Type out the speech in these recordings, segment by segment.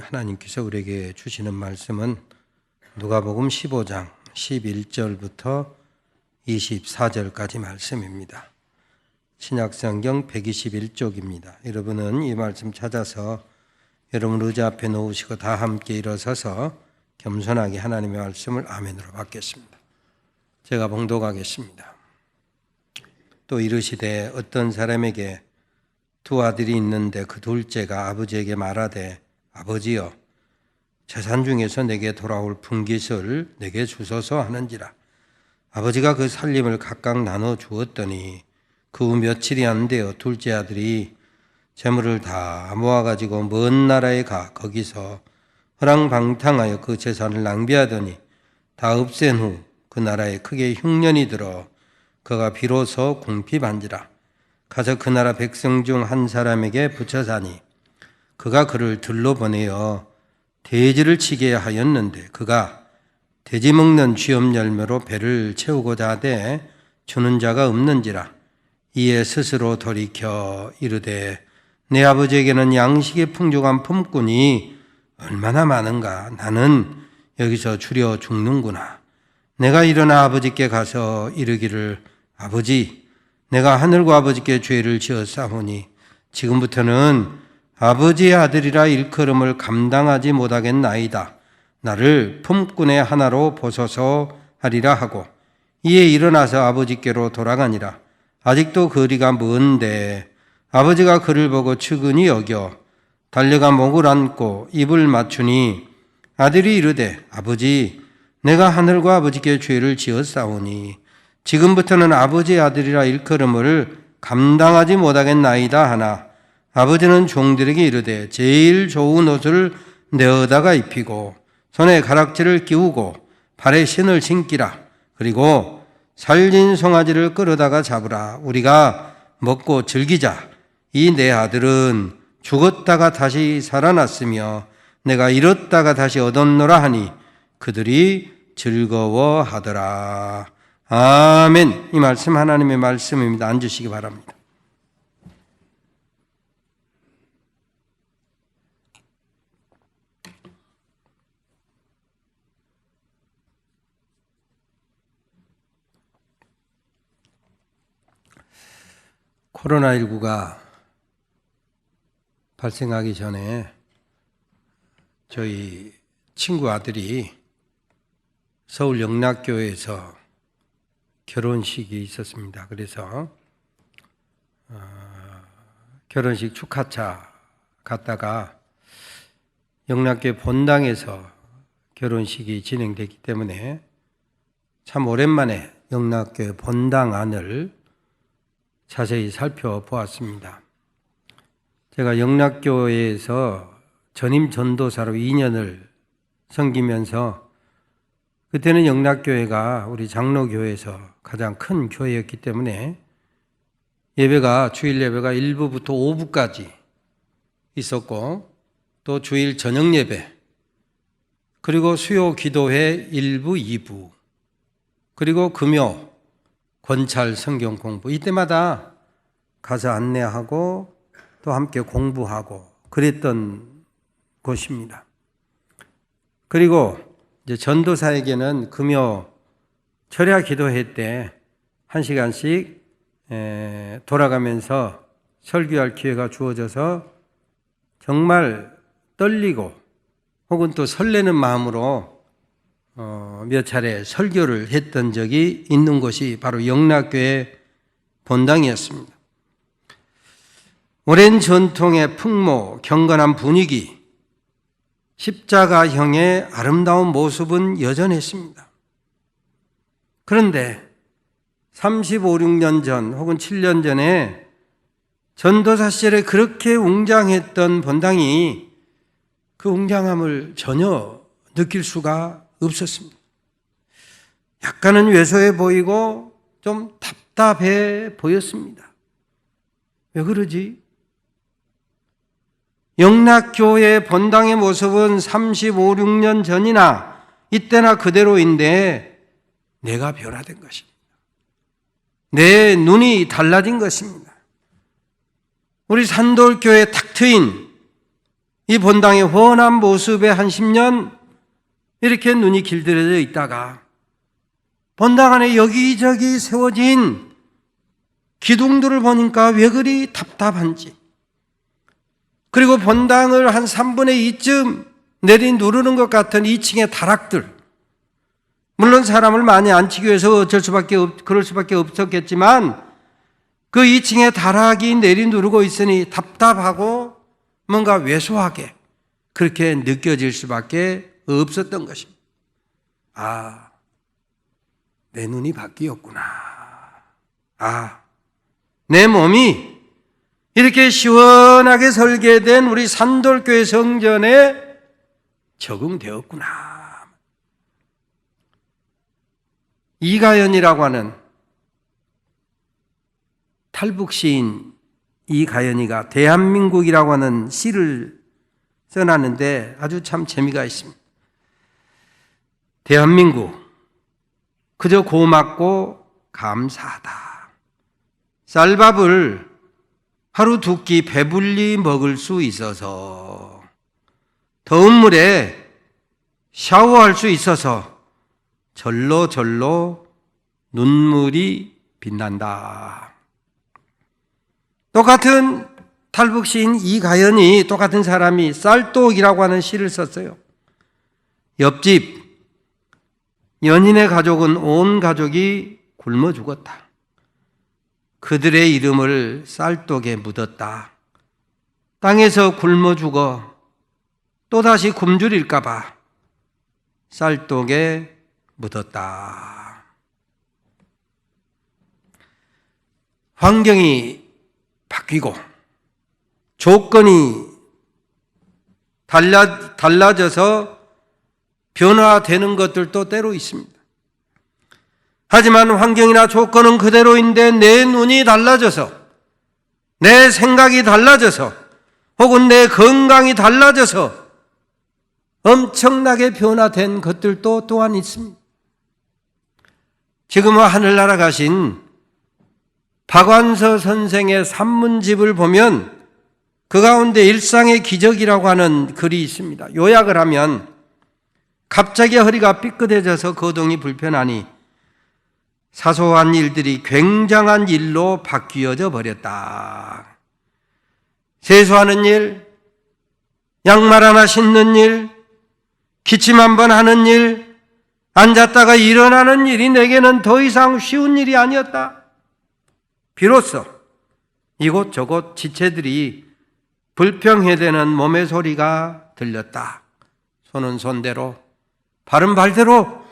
하나님께서 우리에게 주시는 말씀은 누가복음 15장 11절부터 24절까지 말씀입니다. 신약성경 121쪽입니다. 여러분은 이 말씀 찾아서 여러분 의자 앞에 놓으시고 다 함께 일어서서 겸손하게 하나님의 말씀을 아멘으로 받겠습니다. 제가 봉독하겠습니다. 또 이르시되 어떤 사람에게 두 아들이 있는데 그 둘째가 아버지에게 말하되 아버지여 재산 중에서 내게 돌아올 분깃을 내게 주소서 하는지라. 아버지가 그 살림을 각각 나눠 주었더니 그 후 며칠이 안 되어 둘째 아들이 재물을 다 모아가지고 먼 나라에 가 거기서 허랑방탕하여 그 재산을 낭비하더니 다 없앤 후 그 나라에 크게 흉년이 들어 그가 비로소 궁핍한지라. 가서 그 나라 백성 중 한 사람에게 붙여 사니 그가 그를 들러 보내어 돼지를 치게 하였는데 그가 돼지 먹는 쥐업 열매로 배를 채우고자 하되 주는 자가 없는지라. 이에 스스로 돌이켜 이르되 내 아버지에게는 양식의 풍족한 품꾼이 얼마나 많은가. 나는 여기서 주려 죽는구나. 내가 일어나 아버지께 가서 이르기를 아버지 내가 하늘과 아버지께 죄를 지었사오니 지금부터는 아버지의 아들이라 일컬음을 감당하지 못하겠나이다. 나를 품꾼의 하나로 보소서 하리라 하고 이에 일어나서 아버지께로 돌아가니라. 아직도 거리가 먼데 아버지가 그를 보고 측은히 여겨 달려가 목을 안고 입을 맞추니 아들이 이르되 아버지 내가 하늘과 아버지께 죄를 지었사오니 지금부터는 아버지의 아들이라 일컬음을 감당하지 못하겠나이다 하나 아버지는 종들에게 이르되 제일 좋은 옷을 내어다가 입히고 손에 가락지를 끼우고 발에 신을 신기라. 그리고 살진 송아지를 끌어다가 잡으라. 우리가 먹고 즐기자. 이 내 아들은 죽었다가 다시 살아났으며 내가 잃었다가 다시 얻었노라 하니 그들이 즐거워하더라. 아멘. 이 말씀 하나님의 말씀입니다. 앉으시기 바랍니다. 코로나19가 발생하기 전에 저희 친구 아들이 서울 영락교회에서 결혼식이 있었습니다. 그래서 결혼식 축하차 갔다가 영락교회 본당에서 결혼식이 진행됐기 때문에 참 오랜만에 영락교회 본당 안을 자세히 살펴보았습니다. 제가 영락교회에서 전임 전도사로 2년을 섬기면서 그때는 영락교회가 우리 장로교회에서 가장 큰 교회였기 때문에 예배가 주일 예배가 1부부터 5부까지 있었고 또 주일 저녁 예배 그리고 수요 기도회 1부, 2부 그리고 금요 권찰 성경 공부 이때마다 가서 안내하고 또 함께 공부하고 그랬던 곳입니다. 그리고 이제 전도사에게는 금요 철야 기도회 때 1시간씩 돌아가면서 설교할 기회가 주어져서 정말 떨리고 혹은 또 설레는 마음으로 몇 차례 설교를 했던 적이 있는 곳이 바로 영락교회 본당이었습니다. 오랜 전통의 풍모, 경건한 분위기, 십자가형의 아름다운 모습은 여전했습니다. 그런데 35, 6년 전 혹은 7년 전에 전도사 시절에 그렇게 웅장했던 본당이 그 웅장함을 전혀 느낄 수가 없었습니다. 약간은 왜소해 보이고 좀 답답해 보였습니다. 왜 그러지? 영락교회 본당의 모습은 35, 6년 전이나 이때나 그대로인데 내가 변화된 것입니다. 내 눈이 달라진 것입니다. 우리 산돌교회 탁 트인 이 본당의 훤한 모습에 한 10년 이렇게 눈이 길들여져 있다가 본당 안에 여기저기 세워진 기둥들을 보니까 왜 그리 답답한지, 그리고 본당을 한 3분의 2쯤 내리 누르는 것 같은 2층의 다락들, 물론 사람을 많이 앉히기 위해서 그럴 수밖에 없었겠지만 그 2층의 다락이 내리 누르고 있으니 답답하고 뭔가 왜소하게 그렇게 느껴질 수밖에 없었던 것입니다. 아, 내 눈이 바뀌었구나. 아, 내 몸이 이렇게 시원하게 설계된 우리 산돌교회 성전에 적응되었구나. 이가연이라고 하는 탈북 시인 이가연이가 대한민국이라고 하는 시를 써놨는데 아주 참 재미가 있습니다. 대한민국, 그저 고맙고 감사하다. 쌀밥을 하루 두 끼 배불리 먹을 수 있어서, 더운 물에 샤워할 수 있어서 절로 눈물이 빛난다. 똑같은 탈북 시인 이가연이, 똑같은 사람이 쌀독이라고 하는 시를 썼어요. 옆집 연인의 가족은 온 가족이 굶어 죽었다. 그들의 이름을 쌀독에 묻었다. 땅에서 굶어 죽어 또다시 굶주릴까 봐 쌀독에 묻었다. 환경이 바뀌고 조건이 달라져서 변화되는 것들도 때로 있습니다. 하지만 환경이나 조건은 그대로인데 내 눈이 달라져서, 내 생각이 달라져서, 혹은 내 건강이 달라져서 엄청나게 변화된 것들도 또한 있습니다. 지금은 하늘나라 가신 박완서 선생의 산문집을 보면 그 가운데 일상의 기적이라고 하는 글이 있습니다. 요약을 하면, 갑자기 허리가 삐끗해져서 거동이 불편하니 사소한 일들이 굉장한 일로 바뀌어져 버렸다. 세수하는 일, 양말 하나 신는 일, 기침 한번 하는 일, 앉았다가 일어나는 일이 내게는 더 이상 쉬운 일이 아니었다. 비로소 이곳저곳 지체들이 불평해대는 몸의 소리가 들렸다. 손은 손대로, 발은 발대로,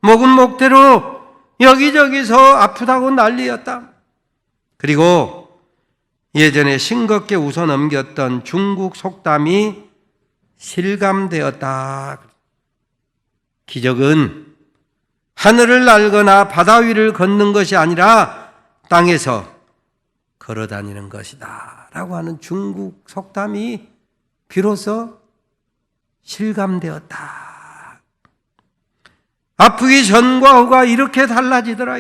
목은 목대로 여기저기서 아프다고 난리였다. 그리고 예전에 싱겁게 웃어 넘겼던 중국 속담이 실감되었다. 기적은 하늘을 날거나 바다 위를 걷는 것이 아니라 땅에서 걸어다니는 것이다 라고 하는 중국 속담이 비로소 실감되었다. 아프기 전과 후가 이렇게 달라지더라.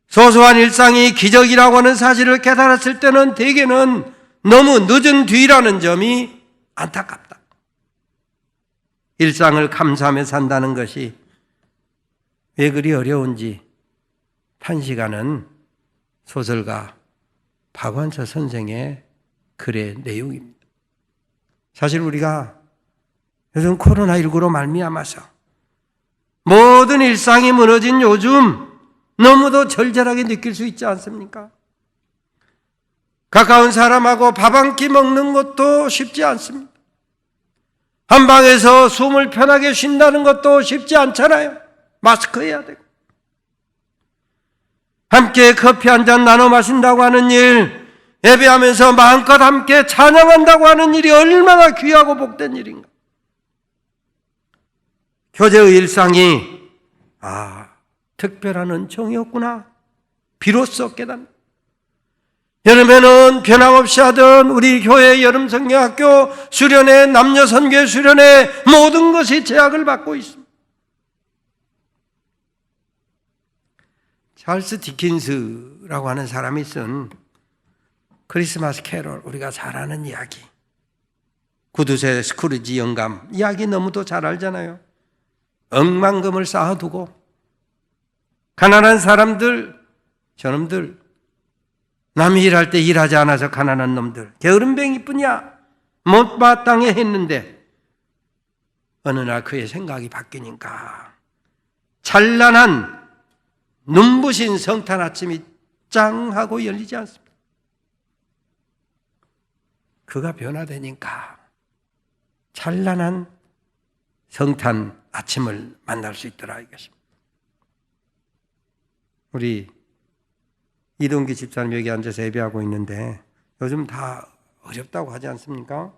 소소한 일상이 기적이라고 하는 사실을 깨달았을 때는 대개는 너무 늦은 뒤라는 점이 안타깝다. 일상을 감사하며 산다는 것이 왜 그리 어려운지 탄식하는 소설가 박완서 선생의 글의 내용입니다. 사실 우리가 요즘 코로나19로 말미암아서 모든 일상이 무너진 요즘 너무도 절절하게 느낄 수 있지 않습니까? 가까운 사람하고 밥 한 끼 먹는 것도 쉽지 않습니다. 한 방에서 숨을 편하게 쉰다는 것도 쉽지 않잖아요. 마스크 해야 되고. 함께 커피 한 잔 나눠 마신다고 하는 일, 예배하면서 마음껏 함께 찬양한다고 하는 일이 얼마나 귀하고 복된 일인가. 교제의 일상이 특별한 은총이었구나 비로소 깨닫는. 여름에는 변함없이 하던 우리 교회 여름성경학교 수련회, 남녀선교회 수련회 모든 것이 제약을 받고 있습니다. 찰스 디킨스라고 하는 사람이 쓴 크리스마스 캐롤, 우리가 잘 아는 이야기. 구두쇠 스크루지 영감 이야기 너무도 잘 알잖아요. 억만금을 쌓아두고 가난한 사람들, 저놈들, 남이 일할 때 일하지 않아서 가난한 놈들, 게으름뱅이뿐이야. 못마땅해 했는데 어느 날 그의 생각이 바뀌니까 찬란한 눈부신 성탄 아침이 짱 하고 열리지 않습니다. 그가 변화되니까 찬란한 성탄 아침을 만날 수 있더라 이것입니다. 우리 이동기 집사님 여기 앉아서 예배하고 있는데 요즘 다 어렵다고 하지 않습니까?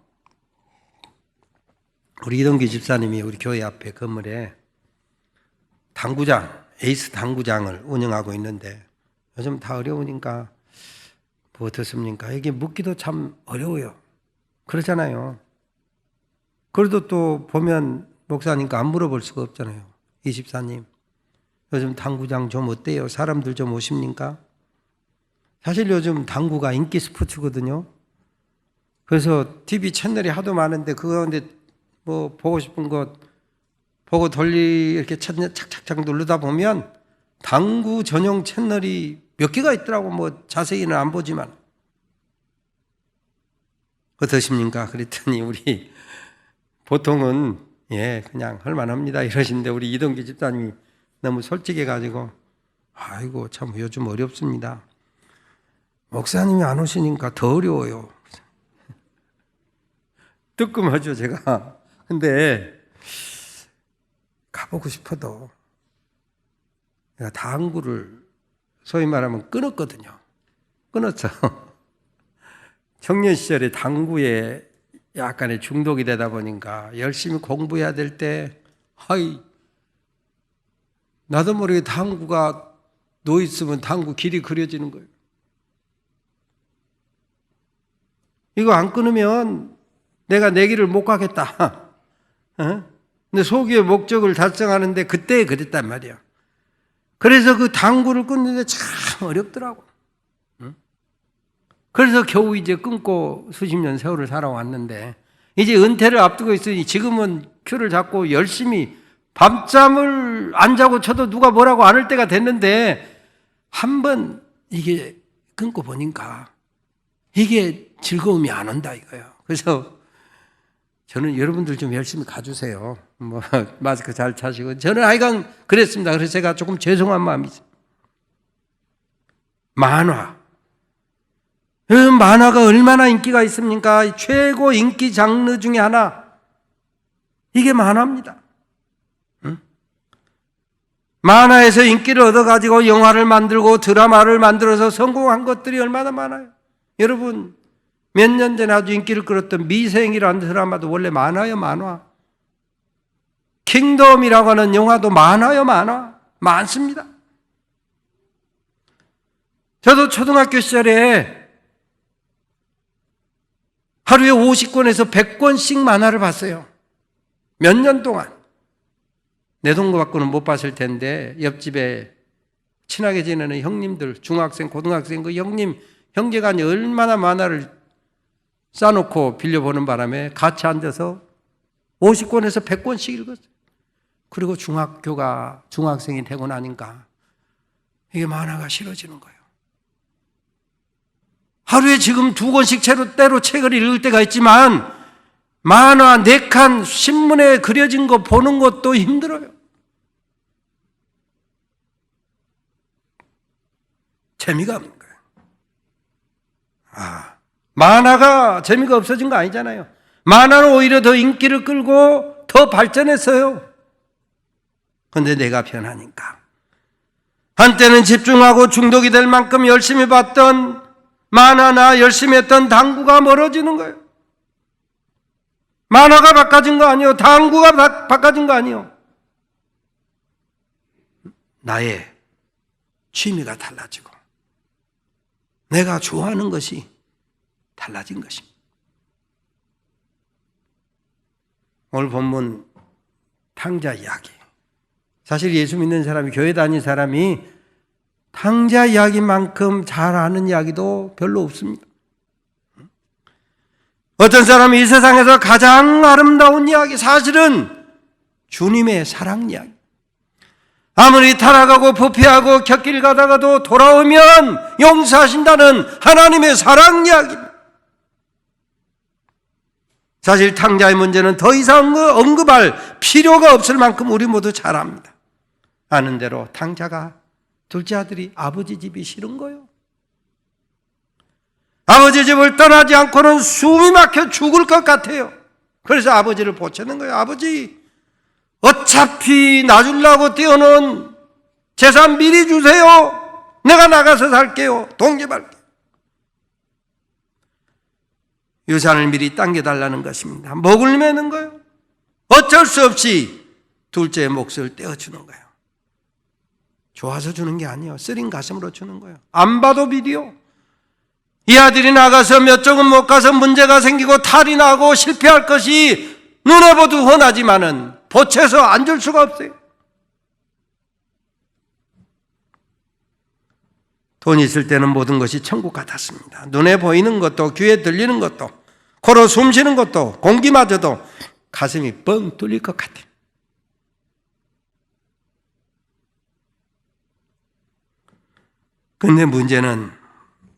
우리 이동기 집사님이 우리 교회 앞에 건물에 당구장, 에이스 당구장을 운영하고 있는데 요즘 다 어려우니까 뭐 어떻습니까? 이게 묻기도 참 어려워요. 그러잖아요. 그래도 또 보면 목사님과 안 물어볼 수가 없잖아요. 이 집사님, 요즘 당구장 좀 어때요? 사람들 좀 오십니까? 사실 요즘 당구가 인기 스포츠거든요. 그래서 TV 채널이 하도 많은데 그거 가운데 뭐 보고 싶은 것 보고 이렇게 착착착 누르다 보면 당구 전용 채널이 몇 개가 있더라고. 뭐 자세히는 안 보지만. 어떠십니까? 그랬더니 우리 보통은 그냥 할만합니다 이러시는데 우리 이동기 집사님이 너무 솔직해가지고 아이고 참 요즘 어렵습니다. 목사님이 안 오시니까 더 어려워요. 뜨끔하죠 제가. 근데 가보고 싶어도 내가 당구를 소위 말하면 끊었거든요. 끊었죠. 청년 시절에 당구에 약간의 중독이 되다 보니까 열심히 공부해야 될 때 나도 모르게 당구가 놓여있으면 당구 길이 그려지는 거예요. 이거 안 끊으면 내가 내 길을 못 가겠다. 근데 소기의 목적을 달성하는데 그때 그랬단 말이야. 그래서 그 당구를 끊는데 참 어렵더라고. 그래서 겨우 이제 끊고 수십 년 세월을 살아왔는데 이제 은퇴를 앞두고 있으니 지금은 큐를 잡고 열심히 밤잠을 안 자고 쳐도 누가 뭐라고 안 할 때가 됐는데 한번 이게 끊고 보니까 이게 즐거움이 안 온다 이거예요. 그래서 저는 여러분들 좀 열심히 가주세요. 뭐 마스크 잘 차시고 저는 하여간 그랬습니다. 그래서 제가 조금 죄송한 마음이 있어요. 만화가 얼마나 인기가 있습니까? 최고 인기 장르 중에 하나 이게 만화입니다. 만화에서 인기를 얻어가지고 영화를 만들고 드라마를 만들어서 성공한 것들이 얼마나 많아요. 여러분 몇 년 전에 아주 인기를 끌었던 미생이라는 드라마도 원래 만화요 만화. 킹덤이라고 하는 영화도 만화요 만화. 많습니다. 저도 초등학교 시절에 하루에 50권에서 100권씩 만화를 봤어요. 몇 년 동안. 내 동거 갖고는 못 봤을 텐데 옆집에 친하게 지내는 형님들, 중학생, 고등학생 그 형제간이 얼마나 만화를 싸놓고 빌려보는 바람에 같이 앉아서 50권에서 100권씩 읽었어요. 그리고 중학생이 되고 나니까 이게 만화가 싫어지는 거예요. 하루에 지금 2권씩 때로 책을 읽을 때가 있지만 만화 4칸 신문에 그려진 거 보는 것도 힘들어요. 재미가 없는 거예요. 만화가 재미가 없어진 거 아니잖아요. 만화는 오히려 더 인기를 끌고 더 발전했어요. 그런데 내가 변하니까 한때는 집중하고 중독이 될 만큼 열심히 봤던 만화나 열심히 했던 당구가 멀어지는 거예요. 만화가 바꿔진 거 아니에요. 당구가 바꿔진 거 아니에요. 나의 취미가 달라지고 내가 좋아하는 것이 달라진 것입니다. 오늘 본문 탕자 이야기. 사실 예수 믿는 사람이, 교회 다니는 사람이 탕자 이야기만큼 잘 아는 이야기도 별로 없습니다. 어떤 사람이 이 세상에서 가장 아름다운 이야기, 사실은 주님의 사랑 이야기. 아무리 타락하고 부패하고 곁길 가다가도 돌아오면 용서하신다는 하나님의 사랑 이야기. 사실 탕자의 문제는 더 이상 언급할 필요가 없을 만큼 우리 모두 잘 압니다. 아는 대로 탕자가 둘째 아들이 아버지 집이 싫은 거예요. 아버지 집을 떠나지 않고는 숨이 막혀 죽을 것 같아요. 그래서 아버지를 보채는 거예요. 아버지, 어차피 놔주려고 떼어놓은 재산 미리 주세요. 내가 나가서 살게요. 독립할게요. 유산을 미리 당겨달라는 것입니다. 목을 매는 거예요. 어쩔 수 없이 둘째의 몫을 떼어주는 거예요. 좋아서 주는 게 아니에요. 쓰린 가슴으로 주는 거예요. 안 봐도 비디오. 이 아들이 나가서 몇 쪽은 못 가서 문제가 생기고 탈이 나고 실패할 것이 눈에 보도 훤하지만은 보채서 안 줄 수가 없어요. 돈 있을 때는 모든 것이 천국 같았습니다. 눈에 보이는 것도 귀에 들리는 것도 코로 숨 쉬는 것도 공기마저도 가슴이 뻥 뚫릴 것 같아요. 근데 문제는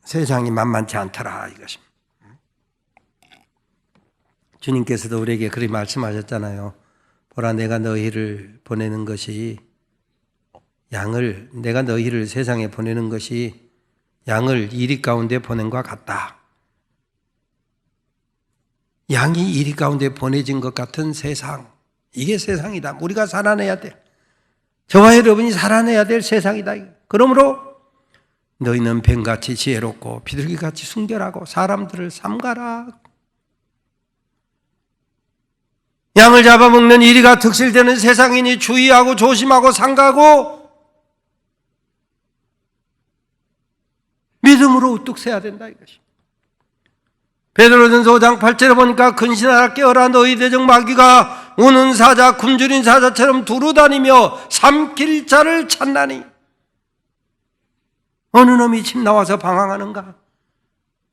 세상이 만만치 않더라 이것입니다. 주님께서도 우리에게 그렇게 말씀하셨잖아요. 보라, 내가 너희를 보내는 것이 내가 너희를 세상에 보내는 것이 양을 이리 가운데 보낸 것 같다. 양이 이리 가운데 보내진 것 같은 세상, 이게 세상이다. 우리가 살아내야 돼. 저와 여러분이 살아내야 될 세상이다. 그러므로 너희는 뱀같이 지혜롭고 비둘기같이 순결하고 사람들을 삼가라. 양을 잡아먹는 이리가 득실되는 세상이니 주의하고 조심하고 삼가고 믿음으로 우뚝 서야 된다 이것이. 베드로전서 5장 8절에 보니까 근신하라 깨어라, 너희 대적 마귀가 우는 사자 굶주린 사자처럼 두루다니며 삼킬 자를 찾나니. 어느 놈이 집 나와서 방황하는가?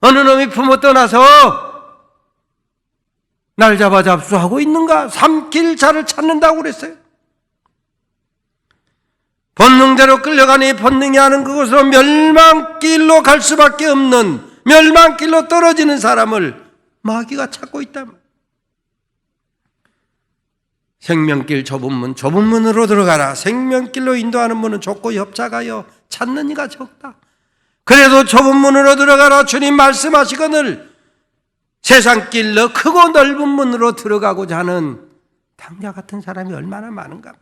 어느 놈이 부모 떠나서 날 잡아 잡수하고 있는가? 삼킬 자를 찾는다고 그랬어요. 본능대로 끌려가니 본능이 하는 그곳으로 멸망길로 갈 수밖에 없는, 멸망길로 떨어지는 사람을 마귀가 찾고 있다. 생명길 좁은 문, 좁은 문으로 들어가라. 생명길로 인도하는 문은 좁고 협착하여 찾는 이가 적다. 그래도 좁은 문으로 들어가라 주님 말씀하시거늘 세상 길로 크고 넓은 문으로 들어가고자 하는 탕자 같은 사람이 얼마나 많은가.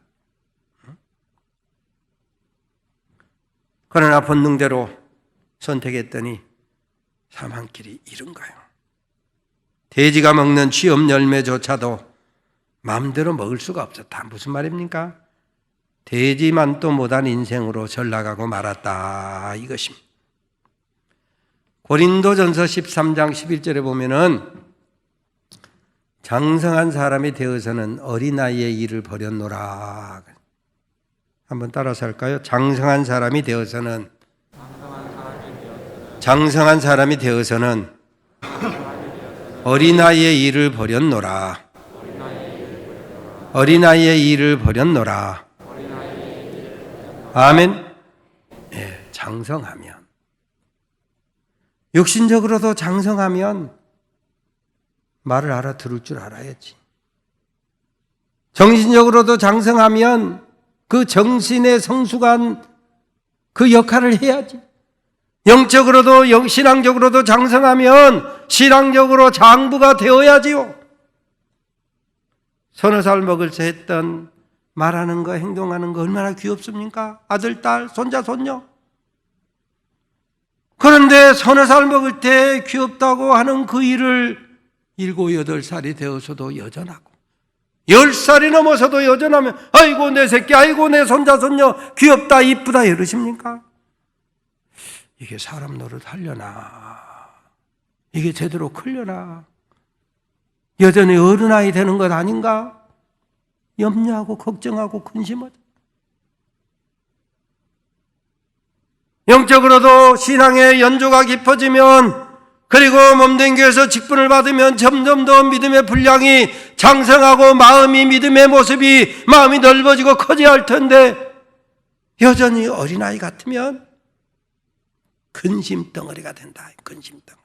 그러나 본능대로 선택했더니 사망길이 이른 거예요. 돼지가 먹는 취업 열매조차도 마음대로 먹을 수가 없었다. 무슨 말입니까? 돼지만도 못한 인생으로 전락하고 말았다 이것입니다. 고린도전서 13장 11절에 보면은 장성한 사람이 되어서는 어린아이의 일을 버렸노라. 한번 따라서 할까요? 장성한 사람이 되어서는 어린아이의 일을 버렸노라. 어린아이의 일을 버렸노라. 아멘. 예, 장성하면, 육신적으로도 장성하면 말을 알아들을 줄 알아야지. 정신적으로도 장성하면 그 정신의 성숙한 그 역할을 해야지. 영적으로도 신앙적으로도 장성하면 신앙적으로 장부가 되어야지요. 서너 살 먹을 때 했던 말하는 거, 행동하는 거 얼마나 귀엽습니까? 아들, 딸, 손자, 손녀. 그런데 서너 살 먹을 때 귀엽다고 하는 그 일을 7, 8살이 되어서도 여전하고 10살이 넘어서도 여전하면 아이고 내 새끼, 아이고 내 손자, 손녀 귀엽다, 이쁘다 이러십니까? 이게 사람 노릇 하려나? 이게 제대로 크려나? 여전히 어른아이 되는 것 아닌가? 염려하고 걱정하고 근심하죠. 영적으로도 신앙의 연조가 깊어지면 그리고 몸된 교회에서 직분을 받으면 점점 더 믿음의 분량이 장성하고 믿음의 모습이 마음이 넓어지고 커져야 할 텐데 여전히 어린아이 같으면 근심덩어리가 된다. 근심덩어리.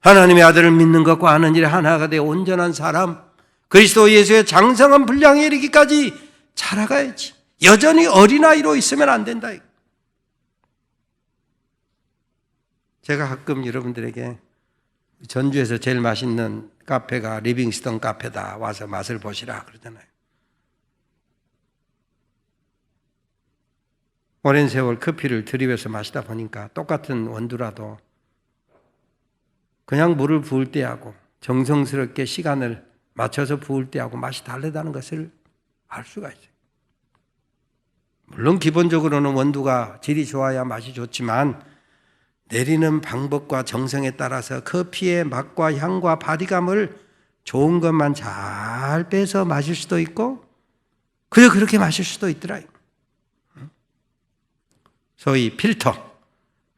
하나님의 아들을 믿는 것과 하는 일에 하나가 되어 온전한 사람, 그리스도 예수의 장성한 분량에 이르기까지 자라가야지. 여전히 어린아이로 있으면 안 된다. 제가 가끔 여러분들에게 전주에서 제일 맛있는 카페가 리빙스턴 카페다. 와서 맛을 보시라 그러잖아요. 오랜 세월 커피를 드립해서 마시다 보니까 똑같은 원두라도 그냥 물을 부을 때하고 정성스럽게 시간을 맞춰서 부을 때하고 맛이 다르다는 것을 알 수가 있어요. 물론 기본적으로는 원두가 질이 좋아야 맛이 좋지만 내리는 방법과 정성에 따라서 커피의 맛과 향과 바디감을 좋은 것만 잘 빼서 마실 수도 있고 그저 그렇게 마실 수도 있더라. 소위 필터,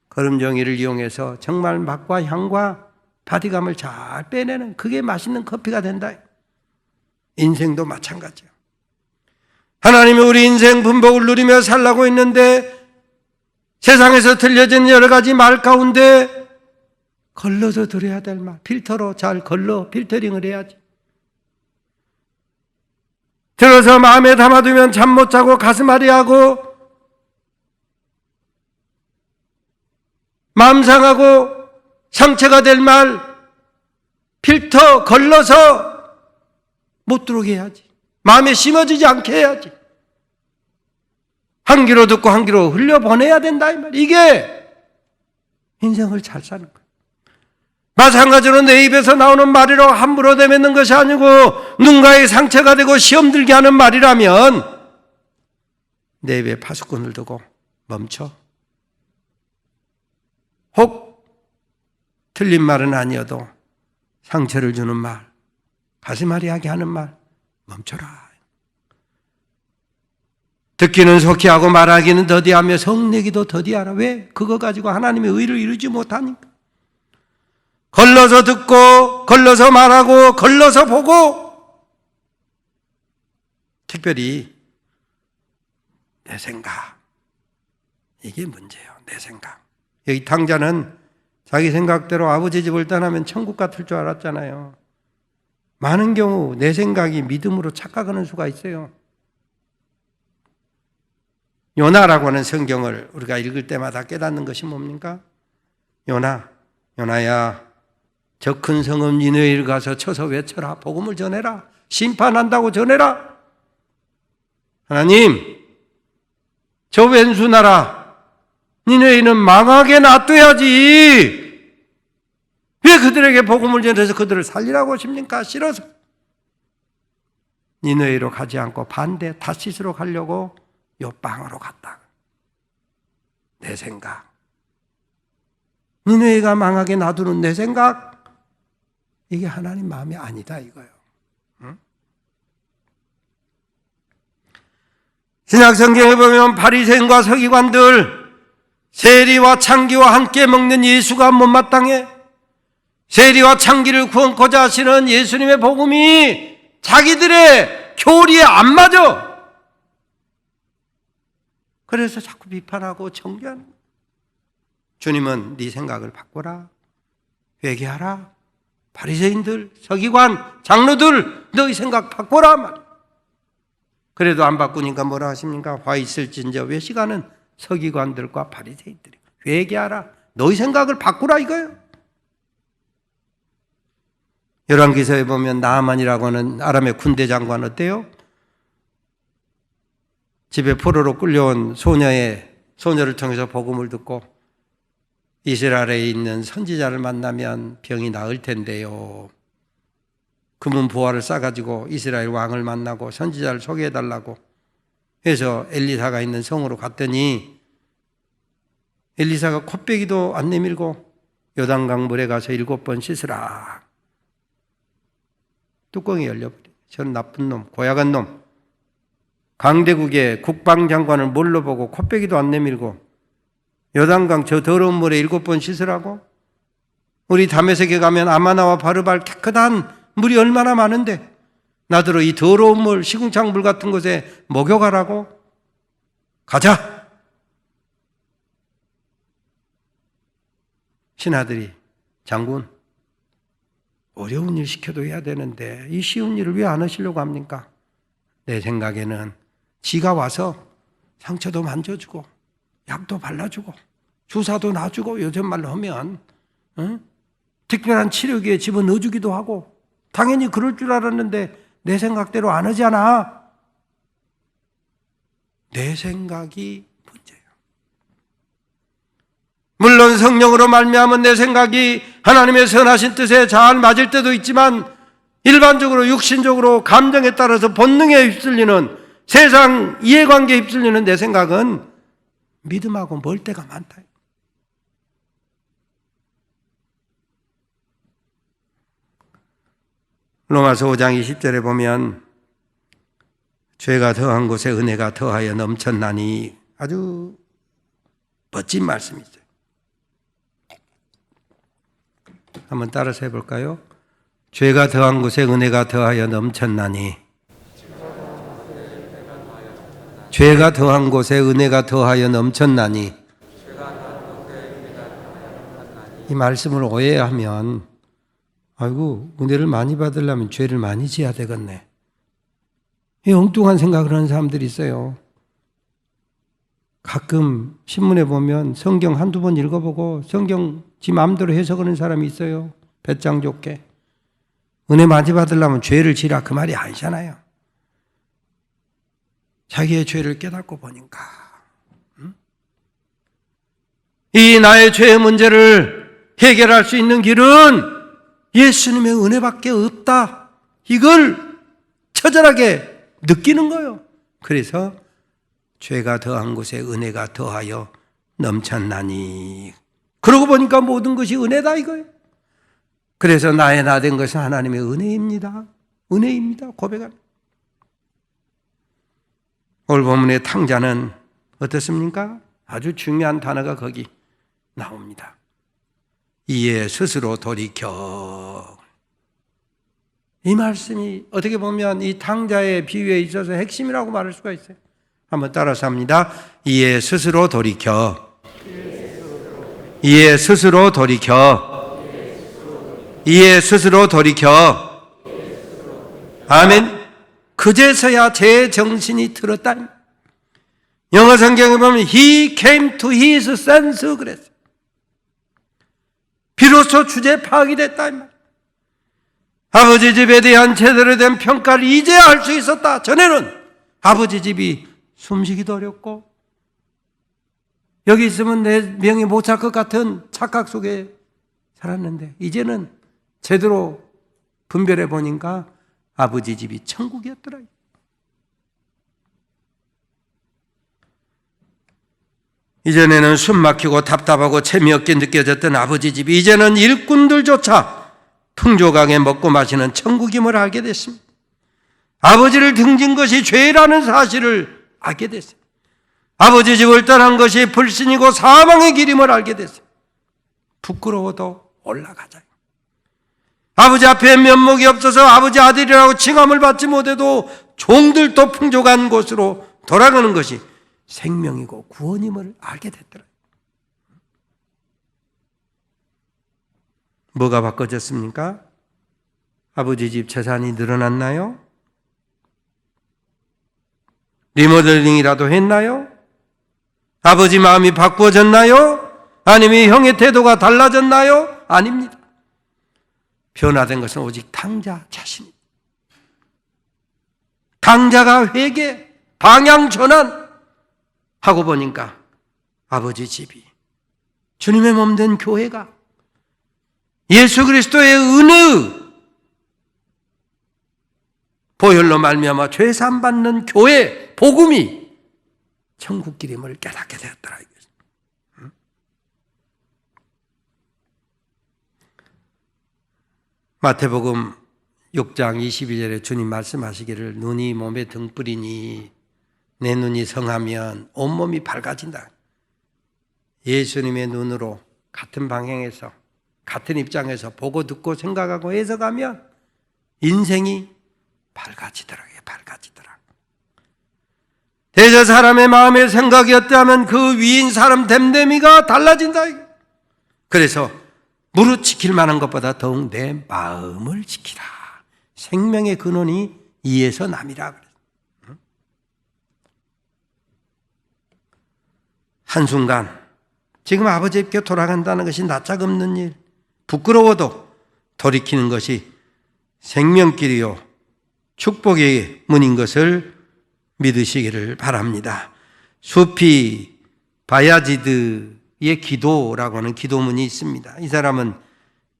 거름종이를 이용해서 정말 맛과 향과 바디감을 잘 빼내는 그게 맛있는 커피가 된다. 인생도 마찬가지예요. 하나님이 우리 인생 분복을 누리며 살라고 있는데 세상에서 들려진 여러 가지 말 가운데 걸러서 들어야 될 말, 필터로 잘 걸러 필터링을 해야지. 들어서 마음에 담아두면 잠 못 자고 가슴 아리하고 마음 상하고 상처가 될 말 필터 걸러서 못 들어오게 해야지. 마음에 심어지지 않게 해야지. 한 귀로 듣고 한 귀로 흘려보내야 된다 이 말. 이게 인생을 잘 사는 거예요. 마찬가지로 내 입에서 나오는 말이로 함부로 내뱉는 것이 아니고 누군가의 상처가 되고 시험 들게 하는 말이라면 내 입에 파수꾼을 두고 멈춰. 혹 틀린 말은 아니어도 상처를 주는 말, 가슴 아리하게 하는 말 멈춰라. 듣기는 속히 하고 말하기는 더디하며 성내기도 더디하라. 왜? 그거 가지고 하나님의 의를 이루지 못하니까. 걸러서 듣고 걸러서 말하고 걸러서 보고 특별히 내 생각 이게 문제예요. 내 생각. 여기 탕자는 자기 생각대로 아버지 집을 떠나면 천국 같을 줄 알았잖아요. 많은 경우 내 생각이 믿음으로 착각하는 수가 있어요. 요나라고 하는 성경을 우리가 읽을 때마다 깨닫는 것이 뭡니까? 요나야 저 큰 성읍 니느웨를 가서 쳐서 외쳐라. 복음을 전해라. 심판한다고 전해라. 하나님, 저 왼수 나라 니느웨는 망하게 놔둬야지. 왜 그들에게 복음을 전해서 그들을 살리라고 하십니까? 싫어서. 니느웨로 가지 않고 반대 다시스로 가려고 요방으로 갔다. 내 생각. 니느웨가 망하게 놔두는 내 생각. 이게 하나님 마음이 아니다 이거예요. 응? 신약 성경에 보면 바리새인과 서기관들 세리와 창기와 함께 먹는 예수가 못마땅해. 세리와 창기를 구원코자 하시는 예수님의 복음이 자기들의 교리에 안 맞아. 그래서 자꾸 비판하고 정죄하는 거예요. 주님은 네 생각을 바꿔라. 회개하라. 바리새인들, 서기관, 장로들 너희 생각 바꿔라 말이야. 그래도 안 바꾸니까 뭐라 하십니까? 화 있을진저 외시가는 서기관들과 바리새인들이 회개하라. 너희 생각을 바꾸라 이거예요. 열왕기서에 보면 나아만이라고 하는 아람의 군대 장관 어때요? 집에 포로로 끌려온 소녀를 통해서 복음을 듣고 이스라엘에 있는 선지자를 만나면 병이 나을 텐데요. 금은 보화를 싸가지고 이스라엘 왕을 만나고 선지자를 소개해달라고 해서 엘리사가 있는 성으로 갔더니 엘리사가 콧배기도 안 내밀고 요단강 물에 가서 7번 씻으라. 뚜껑이 열려버려. 저는 나쁜 놈, 고약한 놈. 강대국의 국방장관을 뭘로 보고 콧배기도 안 내밀고 요단강 저 더러운 물에 7번 씻으라고? 우리 다메섹에 가면 아마나와 바르발 깨끗한 물이 얼마나 많은데 나더러 이 더러운 물, 시궁창 물 같은 곳에 목욕하라고? 가자! 신하들이 장군, 어려운 일 시켜도 해야 되는데 이 쉬운 일을 왜 안 하시려고 합니까? 내 생각에는 지가 와서 상처도 만져주고 약도 발라주고 주사도 놔주고 요즘 말로 하면 특별한 치료기에 집어넣어주기도 하고 당연히 그럴 줄 알았는데 내 생각대로 안 하잖아. 내 생각이 문제예요. 물론 성령으로 말미암은 내 생각이 하나님의 선하신 뜻에 잘 맞을 때도 있지만 일반적으로 육신적으로 감정에 따라서 본능에 휩쓸리는 세상 이해관계에 휩쓸리는 내 생각은 믿음하고 멀 때가 많다. 로마서 5장 20절에 보면 죄가 더한 곳에 은혜가 더하여 넘쳤나니 아주 멋진 말씀이 있어요. 한번 따라서 해볼까요? 죄가 더한 곳에 은혜가 더하여 넘쳤나니 죄가 더한 곳에 은혜가 더하여 넘쳤나니 이 말씀을 오해하면 아이고 은혜를 많이 받으려면 죄를 많이 지어야 되겠네. 이 엉뚱한 생각을 하는 사람들이 있어요. 가끔 신문에 보면 성경 한두 번 읽어보고 성경 지 마음대로 해석하는 사람이 있어요. 배짱 좋게. 은혜 많이 받으려면 죄를 지라 그 말이 아니잖아요. 자기의 죄를 깨닫고 보니까 이 나의 죄의 문제를 해결할 수 있는 길은 예수님의 은혜밖에 없다. 이걸 처절하게 느끼는 거예요. 그래서 죄가 더한 곳에 은혜가 더하여 넘쳤나니 그러고 보니까 모든 것이 은혜다 이거예요. 그래서 나의 나 된 것은 하나님의 은혜입니다. 은혜입니다. 고백합니다. 오늘 본문의 탕자는 어떻습니까? 아주 중요한 단어가 거기 나옵니다. 이에 스스로 돌이켜. 이 말씀이 어떻게 보면 이 탕자의 비유에 있어서 핵심이라고 말할 수가 있어요. 한번 따라서 합니다. 이에 스스로 돌이켜. 이에 스스로 돌이켜. 이에 스스로 돌이켜. 아멘. 그제서야 제 정신이 들었다. 영어 성경에 보면 He came to his sense 그랬어요. 비로소 주제 파악이 됐다. 아버지 집에 대한 제대로 된 평가를 이제야 할 수 있었다. 전에는 아버지 집이 숨쉬기도 어렵고 여기 있으면 내 명예 못 살 것 같은 착각 속에 살았는데 이제는 제대로 분별해 보니까 아버지 집이 천국이었더라. 이전에는 숨 막히고 답답하고 재미없게 느껴졌던 아버지 집이 이제는 일꾼들조차 풍족하게 먹고 마시는 천국임을 알게 됐습니다. 아버지를 등진 것이 죄라는 사실을 알게 됐어요. 아버지 집을 떠난 것이 불신이고 사망의 길임을 알게 됐어요. 부끄러워도 올라가자. 아버지 앞에 면목이 없어서 아버지 아들이라고 칭함을 받지 못해도 종들도 풍족한 곳으로 돌아가는 것이 생명이고 구원임을 알게 됐더라. 뭐가 바꿔졌습니까? 아버지 집 재산이 늘어났나요? 리모델링이라도 했나요? 아버지 마음이 바꾸어졌나요? 아니면 형의 태도가 달라졌나요? 아닙니다. 변화된 것은 오직 탕자 자신입니다. 탕자가 회개, 방향 전환 하고 보니까 아버지 집이 주님의 몸 된 교회가 예수 그리스도의 은혜 보혈로 말미암아 죄 사함 받는 교회 복음이 천국길임을 깨닫게 되었더라. 마태복음 6장 22절에 주님 말씀하시기를 눈이 몸에 등불이니 내 눈이 성하면 온몸이 밝아진다. 예수님의 눈으로 같은 방향에서 같은 입장에서 보고 듣고 생각하고 해석하면 인생이 밝아지더라고요. 밝아지더라고요. 대저 사람의 마음의 생각이었다면 그 위인 사람 됨됨이가 달라진다. 그래서 무릇 지킬 만한 것보다 더욱 내 마음을 지키라. 생명의 근원이 이에서 남이라. 한순간 지금 아버지께 돌아간다는 것이 낯짝없는 일, 부끄러워도 돌이키는 것이 생명길이요 축복의 문인 것을 믿으시기를 바랍니다. 수피 바야지드의 기도라고 하는 기도문이 있습니다. 이 사람은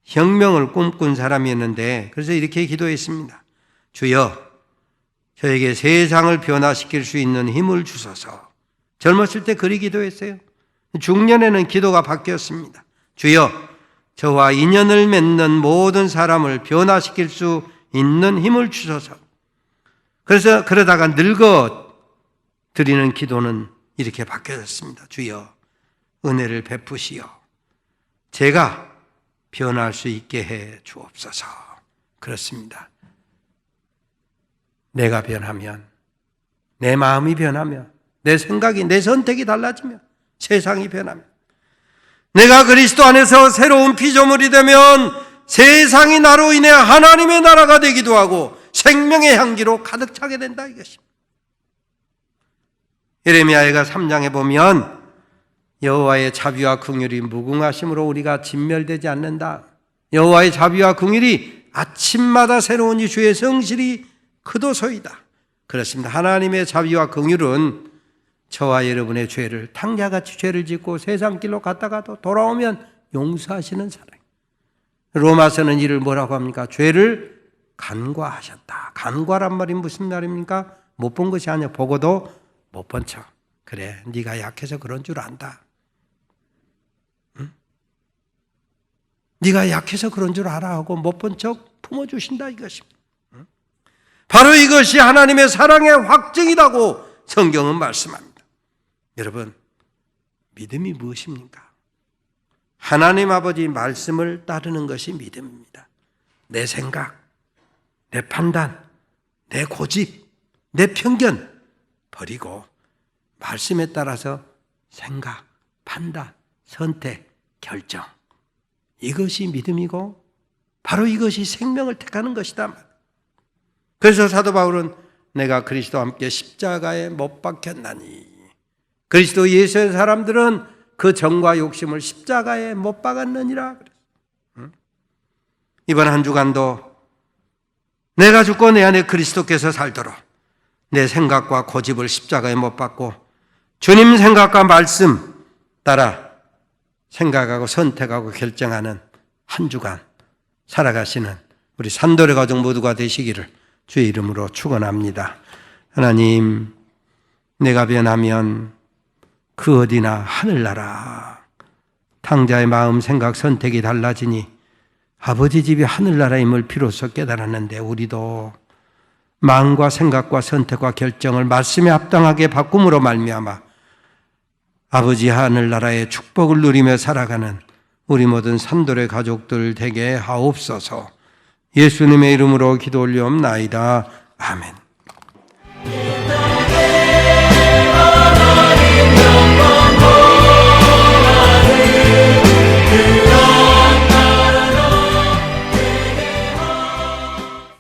혁명을 꿈꾼 사람이었는데 그래서 이렇게 기도했습니다. 주여, 저에게 세상을 변화시킬 수 있는 힘을 주소서. 젊었을 때 그리 기도했어요. 중년에는 기도가 바뀌었습니다. 주여, 저와 인연을 맺는 모든 사람을 변화시킬 수 있는 힘을 주소서. 그래서 그러다가 늙어 드리는 기도는 이렇게 바뀌어졌습니다. 주여, 은혜를 베푸시어 제가 변할 수 있게 해 주옵소서. 그렇습니다. 내가 변하면, 내 마음이 변하면, 내 생각이, 내 선택이 달라지면 세상이 변합니다. 내가 그리스도 안에서 새로운 피조물이 되면 세상이 나로 인해 하나님의 나라가 되기도 하고 생명의 향기로 가득 차게 된다 이것입니다. 예레미야가 3장에 보면 여호와의 자비와 긍휼이 무궁하심으로 우리가 진멸되지 않는다. 여호와의 자비와 긍휼이 아침마다 새로운 주의 성실이 크도소이다. 그렇습니다. 하나님의 자비와 긍휼은 저와 여러분의 죄를, 탕자같이 죄를 짓고 세상 길로 갔다가도 돌아오면 용서하시는 사랑. 로마서는 이를 뭐라고 합니까? 죄를 간과하셨다. 간과란 말이 무슨 말입니까? 못 본 것이 아니야. 보고도 못 본 척. 그래, 네가 약해서 그런 줄 안다. 응? 네가 약해서 그런 줄 알아 하고 못 본 척 품어주신다 이것입니다. 응? 바로 이것이 하나님의 사랑의 확증이라고 성경은 말씀합니다. 여러분, 믿음이 무엇입니까? 하나님 아버지 말씀을 따르는 것이 믿음입니다. 내 생각, 내 판단, 내 고집, 내 편견 버리고 말씀에 따라서 생각, 판단, 선택, 결정. 이것이 믿음이고 바로 이것이 생명을 택하는 것이다. 그래서 사도 바울은 내가 그리스도와 함께 십자가에 못 박혔나니, 그리스도 예수의 사람들은 그 정과 욕심을 십자가에 못 박았느니라. 이번 한 주간도 내가 죽고 내 안에 그리스도께서 살도록 내 생각과 고집을 십자가에 못 박고 주님 생각과 말씀 따라 생각하고 선택하고 결정하는 한 주간 살아가시는 우리 산돌의 가족 모두가 되시기를 주의 이름으로 축원합니다. 하나님, 내가 변하면 그 어디나 하늘나라. 탕자의 마음, 생각, 선택이 달라지니 아버지 집이 하늘나라임을 비로소 깨달았는데 우리도 마음과 생각과 선택과 결정을 말씀에 합당하게 바꿈으로 말미암아 아버지 하늘나라의 축복을 누리며 살아가는 우리 모든 산돌의 가족들 되게 하옵소서. 예수님의 이름으로 기도 올리옵나이다. 아멘.